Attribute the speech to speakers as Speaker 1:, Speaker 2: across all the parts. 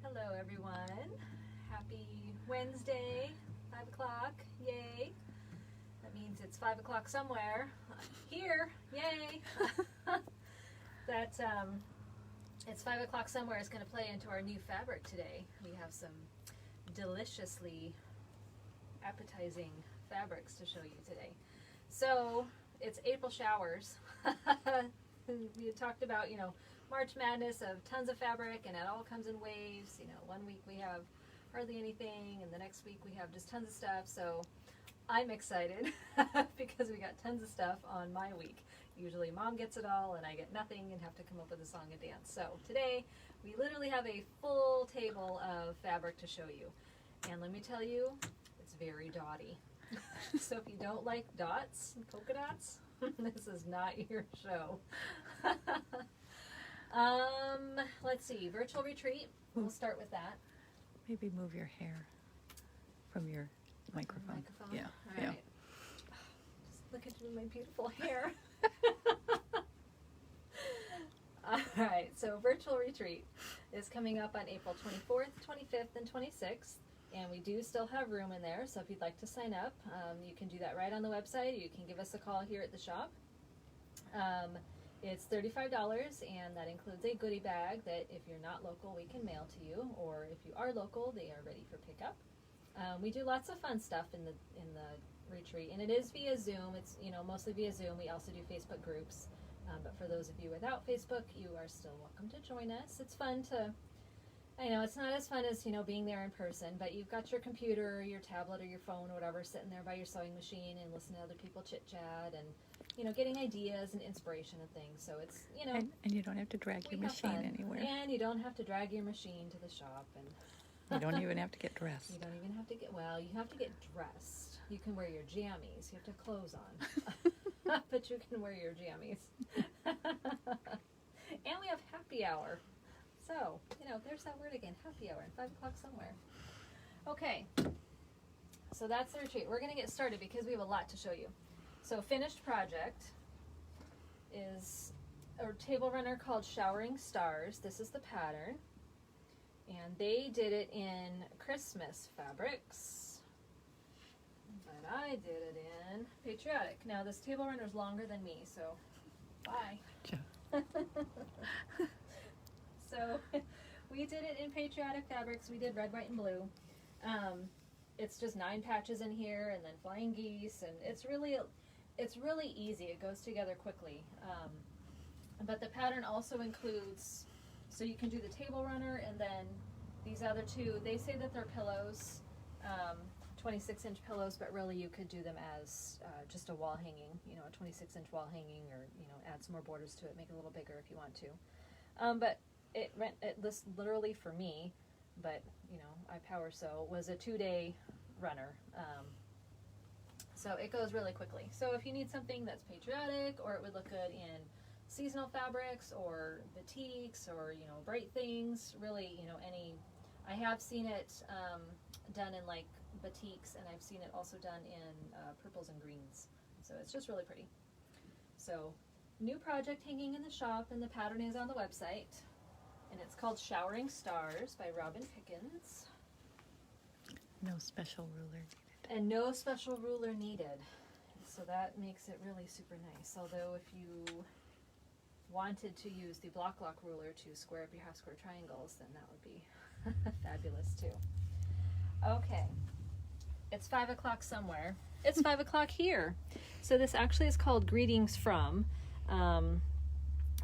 Speaker 1: Hello everyone. Happy Wednesday, 5 o'clock, yay. That means it's 5 o'clock somewhere. Here, yay. It's 5 o'clock somewhere is going to play into our new fabric today. We have some deliciously appetizing fabrics to show you today. So, it's April showers. We had talked about, March Madness of tons of fabric, and it all comes in waves. One week we have hardly anything, and the next week we have just tons of stuff. So I'm excited because we got tons of stuff on my week. Usually Mom gets it all, and I get nothing and have to come up with a song and dance. So today we literally have a full table of fabric to show you. And let me tell you, it's very dotty. So if you don't like dots and polka dots, this is not your show. Let's see, virtual retreat. We'll start with that.
Speaker 2: Maybe move your hair from your microphone. Yeah.
Speaker 1: All right. Just look at my beautiful hair. All right, so virtual retreat is coming up on April 24th, 25th, and 26th. And we do still have room in there, so if you'd like to sign up, you can do that right on the website. You can give us a call here at the shop. It's $35, and that includes a goodie bag that if you're not local, we can mail to you, or if you are local, they are ready for pickup. We do lots of fun stuff in the retreat, and it is via Zoom. It's mostly via Zoom. We also do Facebook groups, but for those of you without Facebook, you are still welcome to join us. It's fun to. I know it's not as fun as being there in person, but you've got your computer, or your tablet, or your phone, or whatever, sitting there by your sewing machine and listening to other people chit chat and getting ideas and inspiration and things. So it's
Speaker 2: and you don't have to drag your machine anywhere.
Speaker 1: And you don't have to drag your machine to the shop, and
Speaker 2: you don't even have to get dressed.
Speaker 1: You don't even have to you have to get dressed. You can wear your jammies. You have to have clothes on, but you can wear your jammies. And we have happy hour. So, there's that word again, happy hour, 5 o'clock somewhere. Okay, so that's the retreat. We're going to get started because we have a lot to show you. So, finished project is a table runner called Showering Stars. This is the pattern. And they did it in Christmas fabrics. But I did it in patriotic. Now, this table runner is longer than me, so bye. So we did it in patriotic fabrics. We did red, white, and blue. It's just 9 patches in here, and then flying geese, and it's really easy. It goes together quickly. But the pattern also includes, so you can do the table runner, and then these other two. They say that they're pillows, 26-inch pillows, but really you could do them as just a wall hanging, a 26-inch wall hanging, or add some more borders to it, make it a little bigger if you want to. But it literally for me, but I power sew, was a 2-day runner. So it goes really quickly. So if you need something that's patriotic, or it would look good in seasonal fabrics or batiks, or bright things, really any. I have seen it done in like batiks, and I've seen it also done in purples and greens. So it's just really pretty. So new project hanging in the shop, and the pattern is on the website. And it's called Showering Stars by Robin Pickens.
Speaker 2: No special ruler needed.
Speaker 1: And no special ruler needed. So that makes it really super nice. Although if you wanted to use the block lock ruler to square up your half square triangles, then that would be fabulous too. Okay. It's 5 o'clock somewhere. It's 5 o'clock here. So this actually is called Greetings From.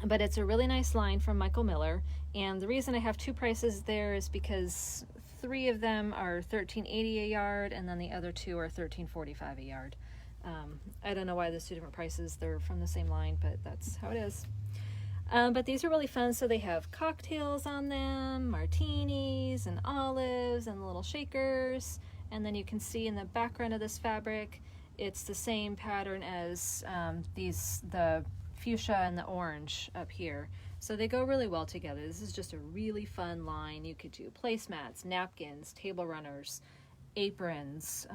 Speaker 1: But it's a really nice line from Michael Miller, and the reason I have 2 prices there is because 3 of them are $13.80 a yard, and then the other 2 are $13.45 a yard. I don't know why there's 2 different prices. They're from the same line, but that's how it is. But these are really fun. So they have cocktails on them, martinis and olives and little shakers, and then you can see in the background of this fabric, it's the same pattern as the fuchsia and the orange up here. So they go really well together. This is just a really fun line. You could do placemats, napkins, table runners, aprons.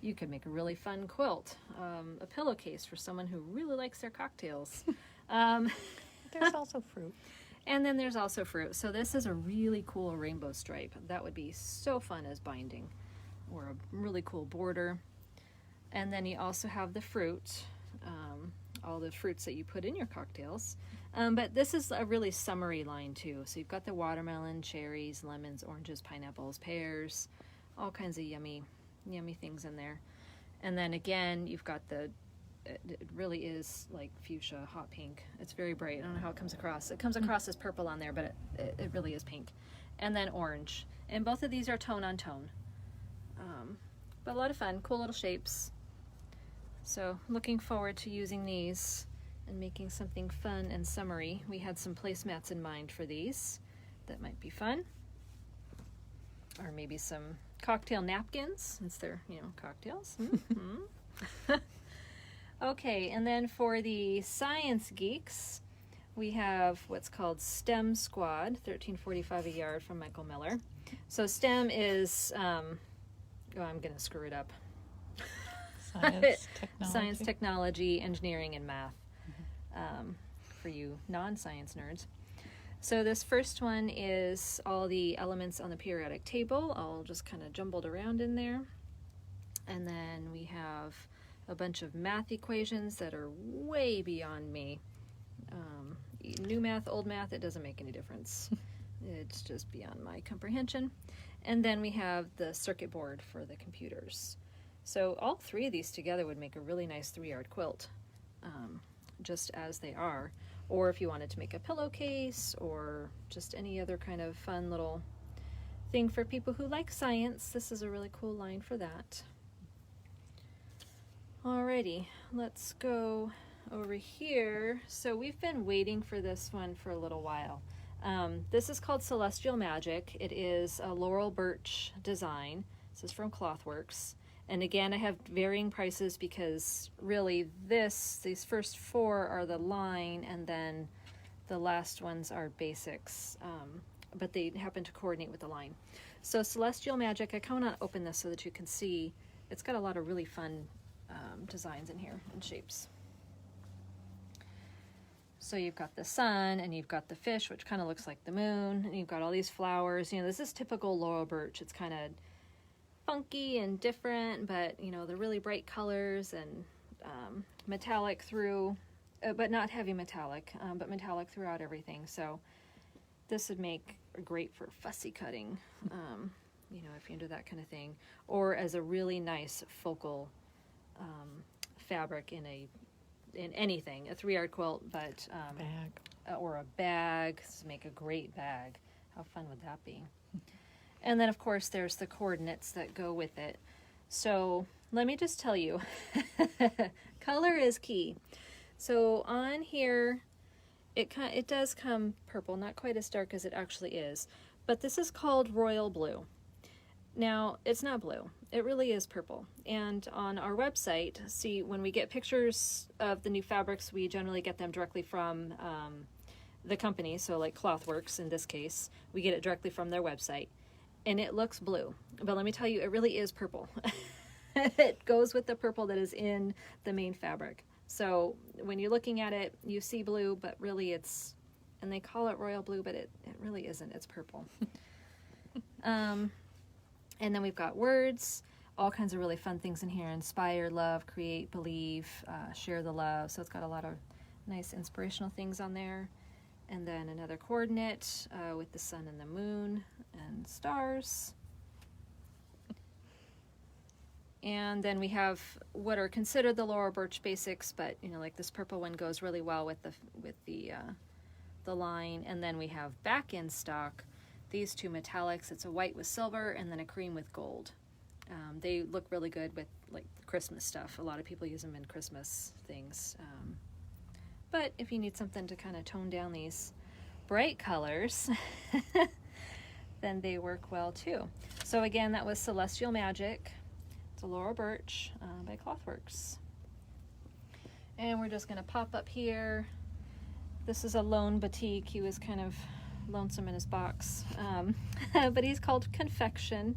Speaker 1: You could make a really fun quilt, a pillowcase for someone who really likes their cocktails.
Speaker 2: There's also fruit.
Speaker 1: And then there's also fruit. So this is a really cool rainbow stripe. That would be so fun as binding, or a really cool border. And then you also have the fruit, all the fruits that you put in your cocktails. But this is a really summery line too. So you've got the watermelon, cherries, lemons, oranges, pineapples, pears, all kinds of yummy things in there. And then again, you've got it really is like fuchsia, hot pink. It's very bright. I don't know how it comes across. It comes across as purple on there, but it really is pink. And then orange. And both of these are tone on tone. But a lot of fun, cool little shapes. So looking forward to using these and making something fun and summery. We had some placemats in mind for these that might be fun. Or maybe some cocktail napkins, since they're, cocktails. Mm-hmm. Okay, and then for the science geeks, we have what's called STEM Squad, $13.45 a yard from Michael Miller. So STEM is, I'm going to screw it up. Science, technology, engineering, and math, for you non-science nerds. So this first one is all the elements on the periodic table, all just kind of jumbled around in there. And then we have a bunch of math equations that are way beyond me. New math, old math, it doesn't make any difference. It's just beyond my comprehension. And then we have the circuit board for the computers. So all three of these together would make a really nice 3-yard quilt, just as they are. Or if you wanted to make a pillowcase or just any other kind of fun little thing for people who like science, this is a really cool line for that. Alrighty, let's go over here. So we've been waiting for this one for a little while. This is called Celestial Magic. It is a Laurel Birch design. This is from Clothworks. And again, I have varying prices because really these first 4 are the line, and then the last ones are basics, but they happen to coordinate with the line. So Celestial Magic, I kind of want to open this so that you can see. It's got a lot of really fun designs in here and shapes. So you've got the sun, and you've got the fish, which kind of looks like the moon, and you've got all these flowers. This is typical Laurel Birch. It's kind of funky and different, but they're really bright colors and metallic through, but not heavy metallic, but metallic throughout everything. So this would make great for fussy cutting, if you're into that kind of thing, or as a really nice focal fabric in anything, a 3-yard quilt, but
Speaker 2: bag.
Speaker 1: Or a bag to make a great bag. How fun would that be? And then, of course, there's the coordinates that go with it. So let me just tell you, color is key. So on here, it does come purple, not quite as dark as it actually is. But this is called Royal Blue. Now, it's not blue. It really is purple. And on our website, see, when we get pictures of the new fabrics, we generally get them directly from the company. So like Clothworks, in this case, we get it directly from their website. And it looks blue, but let me tell you, it really is purple. It goes with the purple that is in the main fabric. So when you're looking at it, you see blue, but really and they call it royal blue, but it really isn't, it's purple. And then we've got words, all kinds of really fun things in here: inspire, love, create, believe, share the love. So it's got a lot of nice inspirational things on there. And then another coordinate with the sun and the moon and stars. And then we have what are considered the Laurel Birch basics, but like this purple one goes really well with the line. And then we have back in stock these 2 metallics. It's a white with silver and then a cream with gold. They look really good with like Christmas stuff. A lot of people use them in Christmas things. But if you need something to kind of tone down these bright colors, then they work well too. So again, that was Celestial Magic. It's a Laurel Birch by Clothworks. And we're just going to pop up here. This is a lone batik. He was kind of lonesome in his box. But he's called Confection.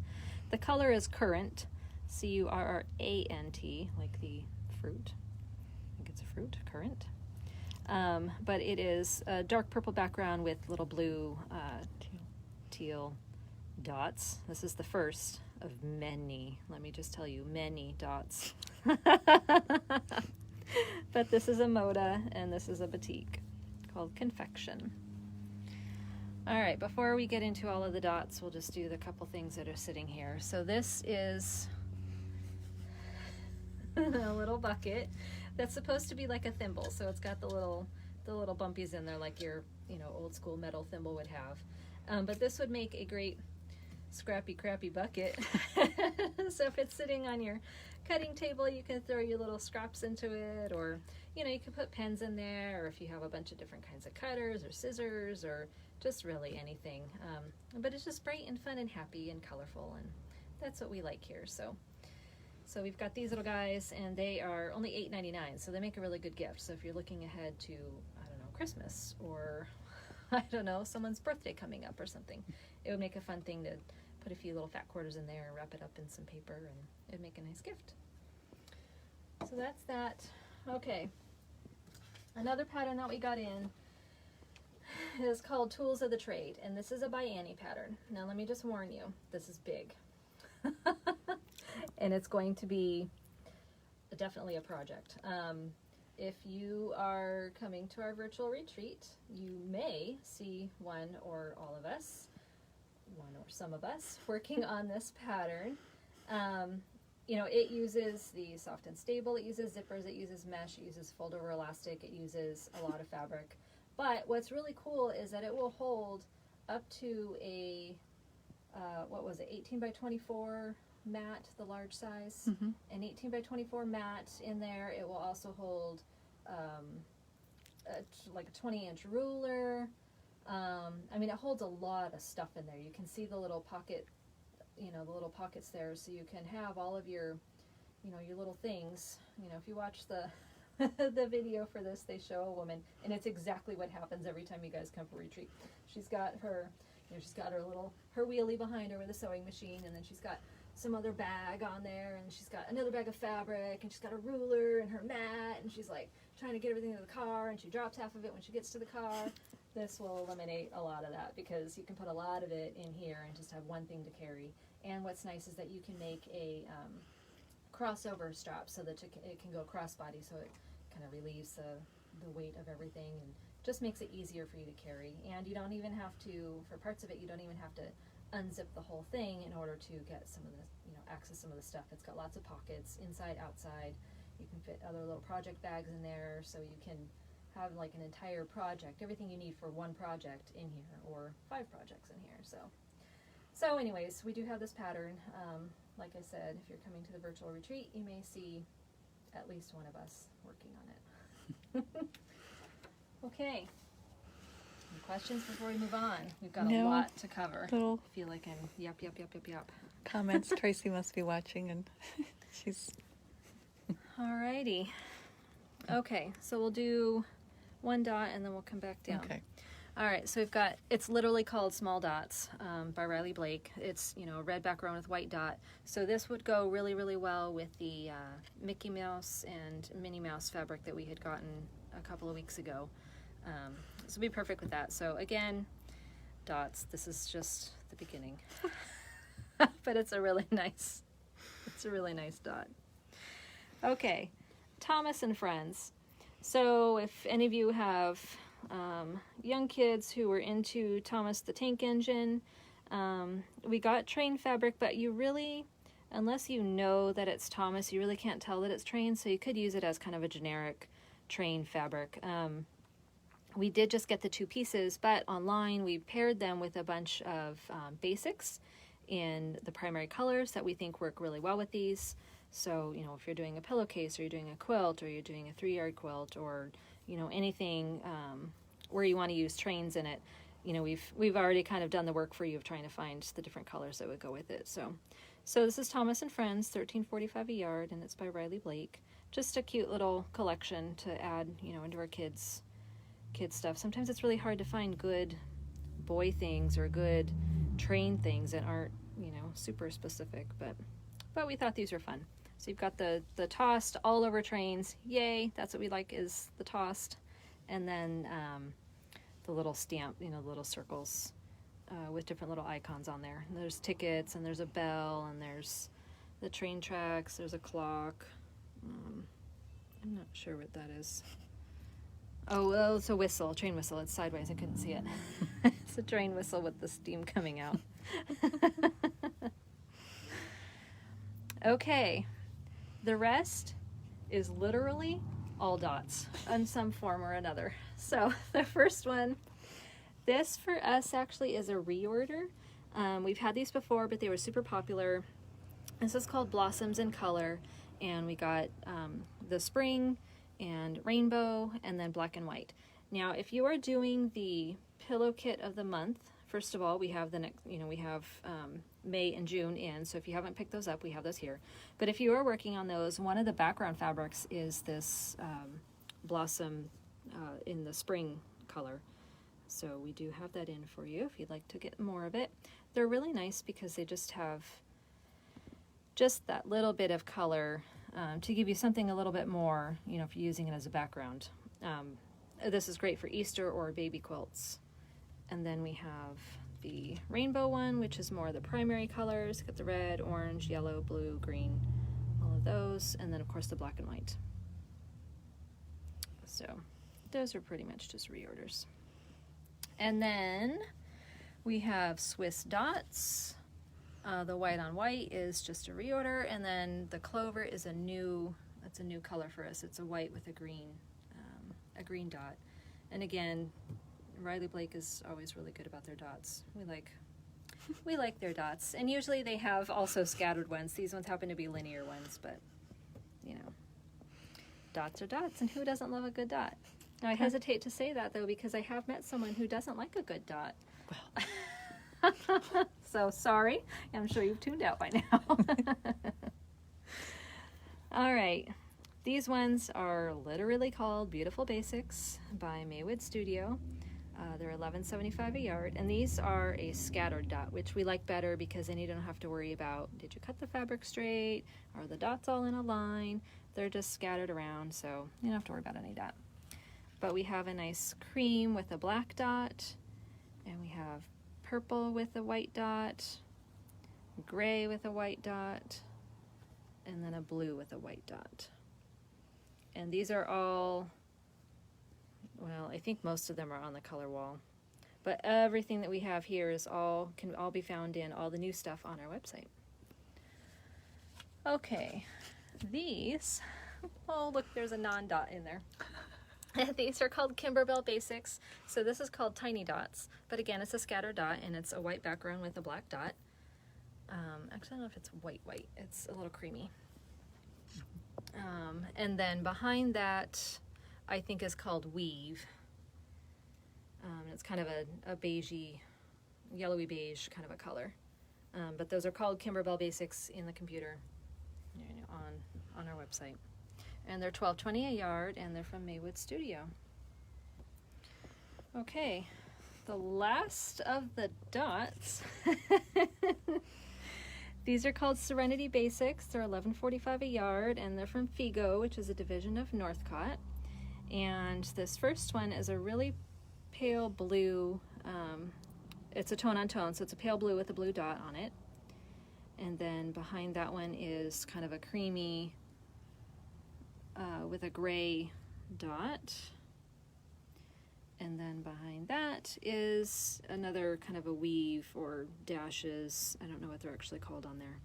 Speaker 1: The color is Currant, Currant, like the fruit. I think it's a fruit, currant. But it is a dark purple background with little blue teal dots. This is the first of many, let me just tell you, many dots. But this is a moda and this is a batik called Confection. All right, before we get into all of the dots, we'll just do the couple things that are sitting here. So this is a little bucket that's supposed to be like a thimble. So it's got the little bumpies in there like your, old school metal thimble would have. But this would make a great scrappy crappy bucket. So if it's sitting on your cutting table, you can throw your little scraps into it, or you can put pens in there, or if you have a bunch of different kinds of cutters or scissors or just really anything. But it's just bright and fun and happy and colorful, and that's what we like here. So we've got these little guys, and they are only $8.99, so they make a really good gift. So if you're looking ahead to, Christmas, or someone's birthday coming up or something, it would make a fun thing to put a few little fat quarters in there and wrap it up in some paper, and it'd make a nice gift. So that's that. Okay. Another pattern that we got in is called Tools of the Trade, and this is a by Annie pattern. Now let me just warn you, this is big. And it's going to be definitely a project. If you are coming to our virtual retreat, you may see one or some of us working on this pattern. It uses the soft and stable, it uses zippers, it uses mesh, it uses fold over elastic, it uses a lot of fabric. But what's really cool is that it will hold up to a, 18 by 24 mat, the large size, an 18 by 24 mat in there. It will also hold like a 20-inch ruler. It holds a lot of stuff in there. You can see the little pocket, the little pockets there, so you can have all of your, your little things. If you watch the the video for this, they show a woman, and it's exactly what happens every time you guys come for retreat. She's got her, her wheelie behind her with a sewing machine, and then she's got some other bag on there, and she's got another bag of fabric, and she's got a ruler and her mat, and she's like trying to get everything to the car, and she drops half of it when she gets to the car. This will eliminate a lot of that, because you can put a lot of it in here and just have one thing to carry. And what's nice is that you can make a crossover strap so that it can go crossbody, so it kind of relieves the weight of everything and just makes it easier for you to carry. And you don't even have to, for parts of it, you don't even have to unzip the whole thing in order to get some of the, access some of the stuff. It's got lots of pockets, inside, outside. You can fit other little project bags in there, so you can have like an entire project, everything you need for one project in here, or 5 projects in here. So anyways, we do have this pattern. Like I said, if you're coming to the virtual retreat, you may see at least one of us working on it. Okay. Any questions before we move on? We've got a lot to cover. I feel like I'm yap.
Speaker 2: Comments. Tracy must be watching, and she's...
Speaker 1: Alrighty. Okay, so we'll do one dot and then we'll come back down.
Speaker 2: Okay.
Speaker 1: All right, so we've got, it's literally called Small Dots by Riley Blake. It's, a red background with white dot. So this would go really, really well with the Mickey Mouse and Minnie Mouse fabric that we had gotten a couple of weeks ago. This would be perfect with that. So again, dots. This is just the beginning. But it's a really nice dot. Okay, Thomas and Friends. So if any of you have young kids who were into Thomas the Tank Engine, we got train fabric, but you really, unless you know that it's Thomas, you really can't tell that it's train, so you could use it as kind of a generic train fabric. We did just get the 2 pieces, but online we paired them with a bunch of basics in the primary colors that we think work really well with these. So, if you're doing a pillowcase, or you're doing a quilt, or you're doing a 3-yard quilt, or, anything where you want to use trains in it, we've already kind of done the work for you of trying to find the different colors that would go with it. So this is Thomas and Friends, $13.45 a yard, and it's by Riley Blake. Just a cute little collection to add, into our kids stuff. Sometimes it's really hard to find good boy things or good train things that aren't, super specific, but we thought these were fun. So you've got the tossed all over trains. Yay, that's what we like, is the tossed. and then the little stamp, little circles with different little icons on there. And there's tickets, and there's a bell, and there's the train tracks, there's a clock. I'm not sure what that is. Oh, well, it's a whistle, a train whistle. It's sideways, I couldn't see it. It's a train whistle with the steam coming out. Okay, the rest is literally all dots in some form or another. So the first one, this for us actually is a reorder. We've had these before, but they were super popular. This is called Blossoms in Color, and we got the spring and rainbow and then black and white. Now, if you are doing the pillow kit of the month, first of all, we have the next, we have May and June in, so if you haven't picked those up, we have those here. But if you are working on those, one of the background fabrics is this blossom in the spring color. So we do have that in for you if you'd like to get more of it. They're really nice because they just have just that little bit of color to give you something a little bit more, if you're using it as a background. This is great for Easter or baby quilts. And then we have the rainbow one, which is more the primary colors. Got the red, orange, yellow, blue, green, all of those. And then, of course, the black and white. So those are pretty much just reorders. And then we have Swiss dots. The white on white is just a reorder. And then the clover is that's a new color for us. It's a white with a green dot. And again, Riley Blake is always really good about their dots. We like their dots, and usually they have also scattered ones. These ones happen to be linear ones, but dots are dots, and who doesn't love a good dot? Now I hesitate to say that though because I have met someone who doesn't like a good dot. Well, so sorry. I'm sure you've tuned out by now. All right. These ones are literally called Beautiful Basics by Maywood Studio. They're $11.75 a yard, and these are a scattered dot, which we like better because then you don't have to worry about, did you cut the fabric straight? Are the dots all in a line? They're just scattered around, so you don't have to worry about any dot. But we have a nice cream with a black dot, and we have purple with a white dot, gray with a white dot, and then a blue with a white dot. And these are all, well, I think most of them are on the color wall. But everything that we have here can all be found in all the new stuff on our website. Okay, these, oh look, there's a non-dot in there. These are called Kimber Basics. So this is called Tiny Dots. But again, it's a scattered dot, and it's a white background with a black dot. Actually, I don't know if it's white. It's a little creamy. And then behind that, I think is called Weave. It's kind of a beigey, yellowy beige kind of a color. But those are called Kimber Basics in the computer on our website. And they're $12.20 a yard, and they're from Maywood Studio. Okay, the last of the dots. These are called Serenity Basics. They're $11.45 a yard, and they're from Figo, which is a division of Northcott. And this first one is a really pale blue. It's a tone on tone, so it's a pale blue with a blue dot on it. And then behind that one is kind of a creamy with a gray dot. And then behind that is another kind of a weave or dashes. I don't know what they're actually called on there.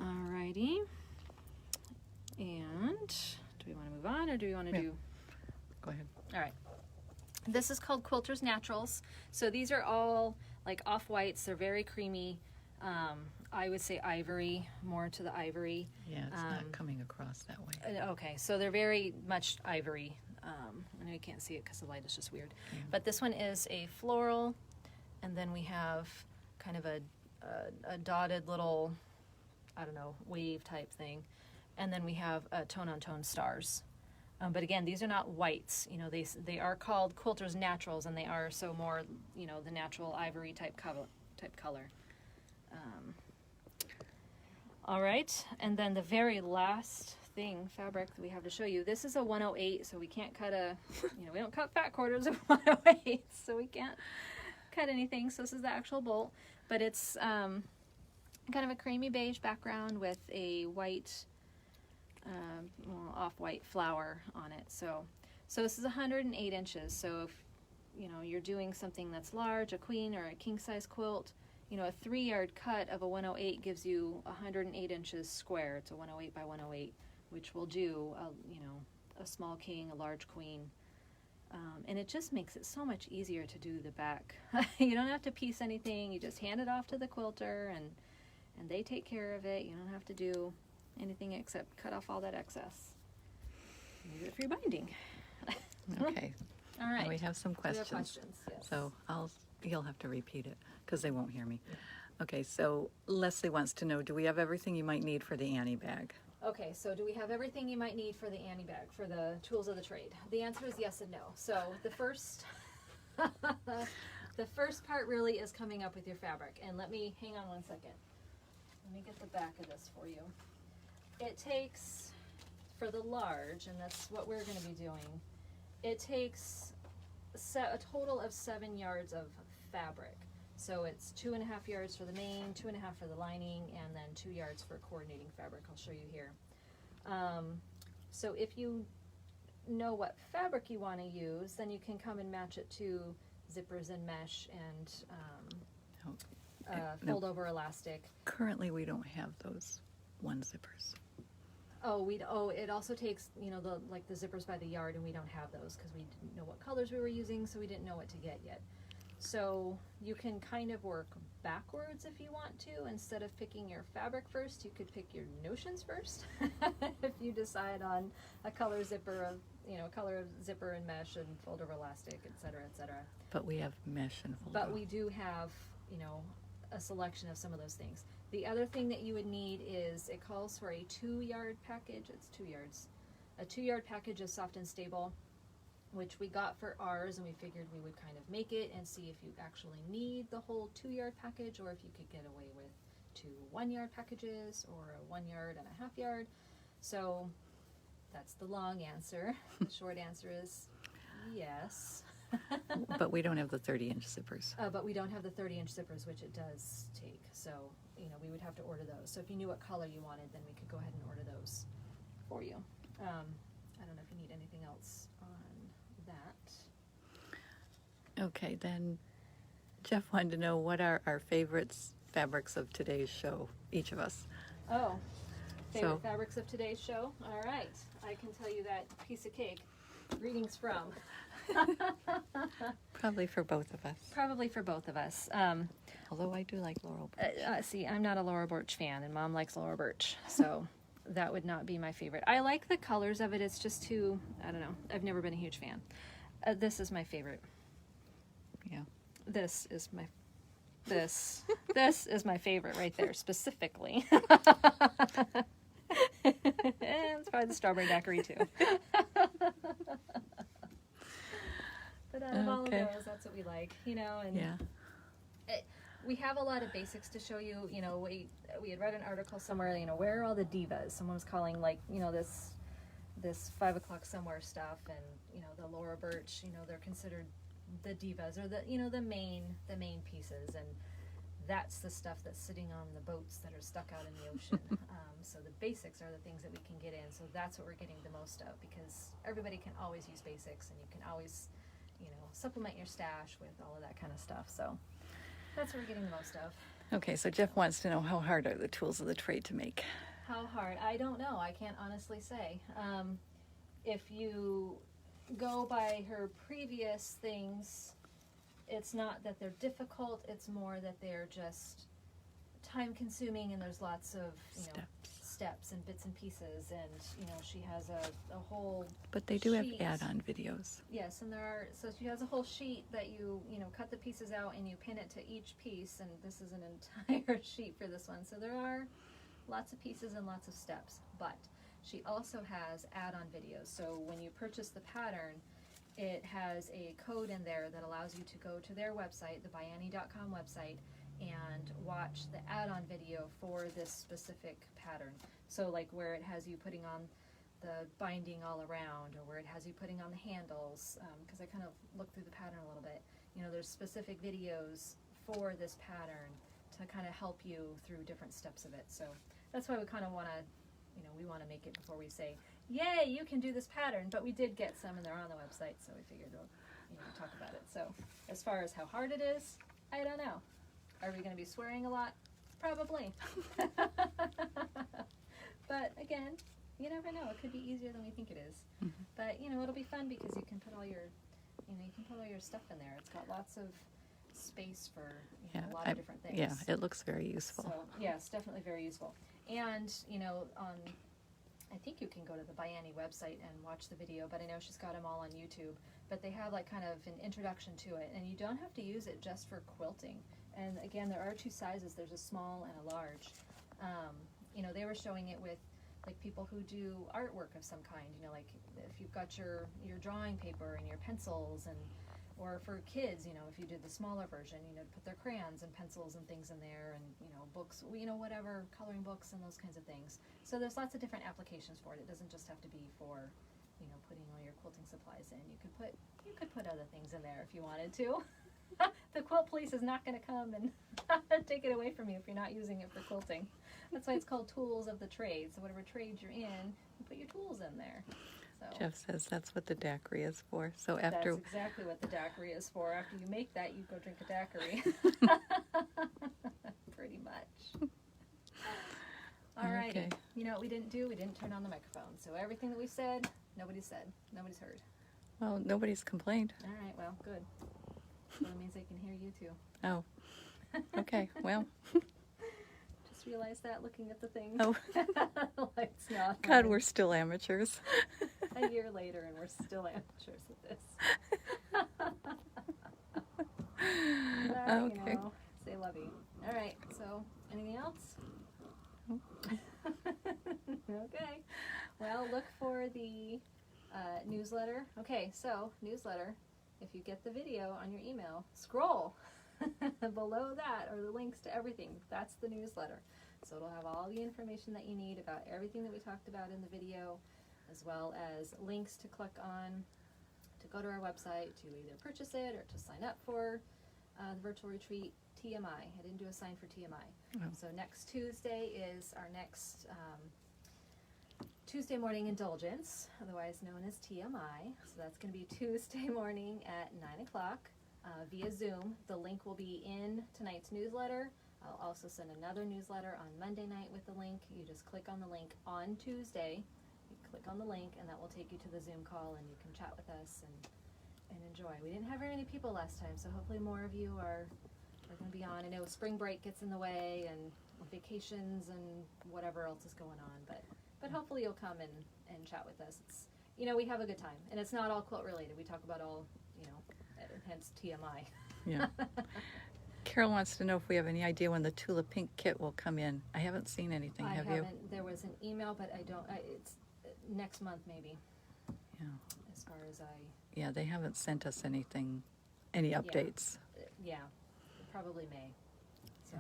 Speaker 1: Alrighty. And do we want to move on, or do we want to do?
Speaker 2: Go ahead.
Speaker 1: All right. This is called Quilters Naturals. So these are all like off-whites. They're very creamy. I would say ivory, more to the ivory.
Speaker 2: Yeah, it's not coming across that way.
Speaker 1: Okay, so they're very much ivory. I know you can't see it because the light is just weird.
Speaker 2: Yeah.
Speaker 1: But this one is a floral, and then we have kind of a dotted little, I don't know, wave type thing. And then we have tone-on-tone stars. But again, these are not whites. They are called Quilters Naturals, and they are so more, the natural ivory type color. All right, and then the very last thing, fabric that we have to show you. This is a 108, so we can't cut we don't cut fat quarters of 108, so we can't cut anything. So this is the actual bolt, but it's kind of a creamy beige background with a white, off-white flower on it. So this is 108 inches. So if you're doing something that's large, a queen or a king size quilt, a 3-yard cut of a 108 gives you 108 inches square. It's a 108 by 108, which will do a small king, a large queen. And it just makes it so much easier to do the back. You don't have to piece anything. You just hand it off to the quilter and they take care of it. You don't have to do anything except cut off all that excess. Use it for your binding.
Speaker 2: Okay.
Speaker 1: All right.
Speaker 2: Now we have some
Speaker 1: We have
Speaker 2: questions.
Speaker 1: questions, yes.
Speaker 2: So you'll have to repeat it because they won't hear me. Okay, so Leslie wants to know, do we have everything you might need for the Annie bag?
Speaker 1: Okay, so do we have everything you might need for the Annie bag, for the tools of the trade? The answer is yes and no. So the first part really is coming up with your fabric. And hang on one second. Let me get the back of this for you. It takes, for the large, and that's what we're going to be doing, it takes a total of 7 yards of fabric. So it's 2.5 yards for the main, 2.5 for the lining, and then 2 yards for coordinating fabric. I'll show you here. So if you know what fabric you want to use, then you can come and match it to zippers and mesh and fold over elastic.
Speaker 2: Currently, we don't have those 1 zippers.
Speaker 1: It also takes, the zippers by the yard, and we don't have those because we didn't know what colors we were using, so we didn't know what to get yet. So you can kind of work backwards if you want to. Instead of picking your fabric first, you could pick your notions first. If you decide on a color zipper of, color of zipper and mesh and fold over elastic, etc., etc.
Speaker 2: But we have mesh and fold
Speaker 1: But
Speaker 2: over.
Speaker 1: we do have, a selection of some of those things. The other thing that you would need is, it calls for a 2-yard package. It's 2 yards. A 2-yard package of soft and stable, which we got for ours, and we figured we would kind of make it and see if you actually need the whole 2-yard package, or if you could get away with 2 1-yard packages, or a 1 yard and a 1/2 yard. So that's the long answer. The short answer is yes.
Speaker 2: But we don't have the 30-inch zippers.
Speaker 1: But we don't have the 30-inch zippers, which it does take. So, we would have to order those. So if you knew what color you wanted, then we could go ahead and order those for you. I don't know if you need anything else on that.
Speaker 2: Okay, then Jeff wanted to know what are our favorites fabrics of today's show, each of us.
Speaker 1: Oh, favorite fabrics of today's show? All right. I can tell you that piece of cake. Greetings from.
Speaker 2: Probably for both of us.
Speaker 1: Probably for both of us.
Speaker 2: Although I do like Laurel Birch.
Speaker 1: See, I'm not a Laura Birch fan, and Mom likes Laura Birch, so that would not be my favorite. I like the colors of it. It's just too, I don't know. I've never been a huge fan. This is my favorite.
Speaker 2: Yeah.
Speaker 1: This is my favorite right there, specifically. It's probably the strawberry daiquiri too. But out of all of those, that's what we like, and
Speaker 2: Yeah.
Speaker 1: we have a lot of basics to show you. We had read an article somewhere, where are all the divas? Someone was calling, this 5 o'clock somewhere stuff, and the Laura Birch, they're considered the divas, or the main pieces, and that's the stuff that's sitting on the boats that are stuck out in the ocean. So the basics are the things that we can get in. So that's what we're getting the most of, because everybody can always use basics, and you can always, supplement your stash with all of that kind of stuff. So that's what we're getting the most of.
Speaker 2: Okay, so Jeff wants to know, how hard are the tools of the trade to make?
Speaker 1: How hard? I don't know. I can't honestly say. If you go by her previous things, it's not that they're difficult, it's more that they're just time consuming, and there's lots of steps and bits and pieces, and she has a whole
Speaker 2: But they do
Speaker 1: sheet.
Speaker 2: have add-on videos.
Speaker 1: Yes, and so she has a whole sheet that you cut the pieces out and you pin it to each piece, and this is an entire sheet for this one. So there are lots of pieces and lots of steps, but she also has add-on videos. So when you purchase the pattern, it has a code in there that allows you to go to their website, the byannie.com website, and watch the add-on video for this specific pattern. So like where it has you putting on binding all around, or where it has you putting on the handles, because I kind of looked through the pattern a little bit. You know, there's specific videos for this pattern to kind of help you through different steps of it. So that's why we kind of want to, you know, we want to make it before we say, yay, you can do this pattern. But we did get some, and they're on the website, so we figured we'll, you know, talk about it. So as far as how hard it is, I don't know. Are we going to be swearing a lot? Probably. But again, you never know. It could be easier than we think it is.
Speaker 2: Mm-hmm.
Speaker 1: But you know, it'll be fun because you can put all your, you know, you can put all your stuff in there. It's got lots of space for, you know, a lot of different things.
Speaker 2: Yeah, it looks very useful.
Speaker 1: So yes, definitely very useful. And you know, I think you can go to the Biani website and watch the video, but I know she's got them all on YouTube. But they have like kind of an introduction to it, and you don't have to use it just for quilting. And again, there are two sizes. There's a small and a large. You know, they were showing it with like people who do artwork of some kind. You know, like if you've got your drawing paper and your pencils, and or for kids, you know, if you did the smaller version, you know, put their crayons and pencils and things in there, and you know, books, you know, whatever, coloring books and those kinds of things. So there's lots of different applications for it. It doesn't just have to be for, you know, putting all your quilting supplies in. You could put other things in there if you wanted to. The quilt police is not going to come and take it away from you if you're not using it for quilting. That's why it's called tools of the trade. So whatever trade you're in, you put your tools in there. So
Speaker 2: Jeff says that's what the daiquiri is for. So after
Speaker 1: that's exactly what the daiquiri is for. After you make that, you go drink a daiquiri. Pretty much. All righty.
Speaker 2: Okay.
Speaker 1: You know what we didn't do? We didn't turn on the microphone. So everything that we said, nobody said. Nobody's heard.
Speaker 2: Well, nobody's complained.
Speaker 1: All right. Well, good. So that means they can hear you too.
Speaker 2: Oh, okay. Well,
Speaker 1: Just realized that looking at the thing.
Speaker 2: Oh.
Speaker 1: Lights not
Speaker 2: God,
Speaker 1: on.
Speaker 2: we're still amateurs.
Speaker 1: A year later, and we're still amateurs at this. But,
Speaker 2: Okay.
Speaker 1: you know, say lovey. All right. So, anything else? Okay. Well, look for the newsletter. Okay. So, newsletter. If you get the video on your email, scroll below that are the links to everything. That's the newsletter. So it'll have all the information that you need about everything that we talked about in the video, as well as links to click on to go to our website to either purchase it or to sign up for the virtual retreat TMI. I didn't do a sign for TMI.
Speaker 2: Oh.
Speaker 1: So next Tuesday is our next Tuesday morning indulgence, otherwise known as TMI. So that's going to be Tuesday morning at 9 o'clock via Zoom. The link will be in tonight's newsletter. I'll also send another newsletter on Monday night with the link. You just click on the link on Tuesday. You click on the link, and that will take you to the Zoom call, and you can chat with us and enjoy. We didn't have very many people last time, so hopefully more of you are going to be on. I know spring break gets in the way, and vacations and whatever else is going on, but hopefully you'll come and chat with us. It's, you know, we have a good time, and it's not all quilt related. We talk about all, you know, hence TMI.
Speaker 2: Yeah. Carol wants to know if we have any idea when the Tulip Pink kit will come in. I haven't seen anything.
Speaker 1: I
Speaker 2: Have
Speaker 1: haven't.
Speaker 2: you?
Speaker 1: There was an email, but I don't. It's next month maybe.
Speaker 2: Yeah.
Speaker 1: As far as
Speaker 2: Yeah, they haven't sent us anything, any updates.
Speaker 1: yeah, probably May. So,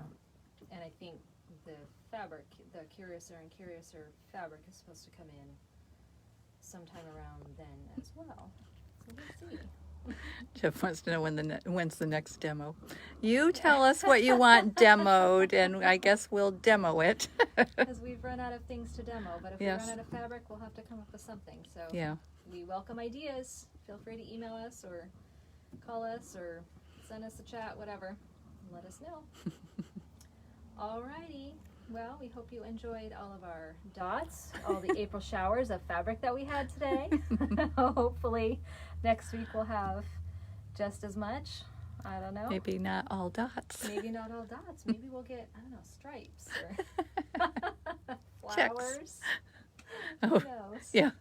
Speaker 1: and I think the fabric, the Curiouser and Curiouser fabric is supposed to come in sometime around then as well. So we'll see.
Speaker 2: Jeff wants to know when's the next demo. You tell us what you want demoed, and I guess we'll demo it.
Speaker 1: Because we've run out of things to demo, but if
Speaker 2: Yes.
Speaker 1: we run out of fabric, we'll have to come up with something. So
Speaker 2: Yeah.
Speaker 1: we welcome ideas. Feel free to email us or call us or send us a chat, whatever. Let us know. Alrighty. Well, we hope you enjoyed all of our dots, all the April showers of fabric that we had today. Hopefully next week we'll have just as much. I don't know.
Speaker 2: Maybe not all dots.
Speaker 1: Maybe not all dots. Maybe we'll get, I don't know, stripes or
Speaker 2: Checks.
Speaker 1: flowers.
Speaker 2: Oh,
Speaker 1: Who knows?
Speaker 2: yeah.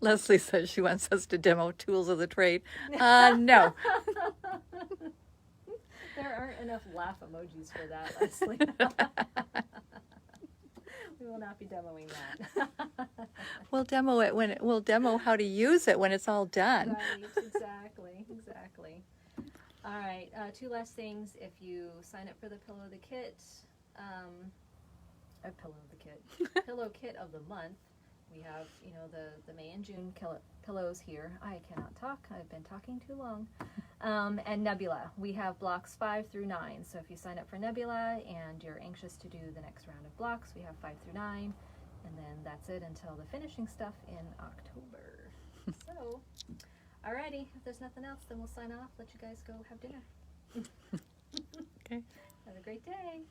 Speaker 2: Leslie says she wants us to demo tools of the trade. No.
Speaker 1: There aren't enough laugh emojis for that, Leslie. We will not be demoing that.
Speaker 2: We'll demo it we'll demo how to use it when it's all done.
Speaker 1: Right, exactly. All right, two last things. If you sign up for the Pillow of the Kit, Pillow kit of the month, We have, you know, the May and June pillows here. I cannot talk. I've been talking too long. And Nebula. We have blocks 5 through 9. So if you sign up for Nebula and you're anxious to do the next round of blocks, we have 5 through 9. And then that's it until the finishing stuff in October. So, alrighty. If there's nothing else, then we'll sign off. Let you guys go have dinner.
Speaker 2: Okay.
Speaker 1: Have a great day.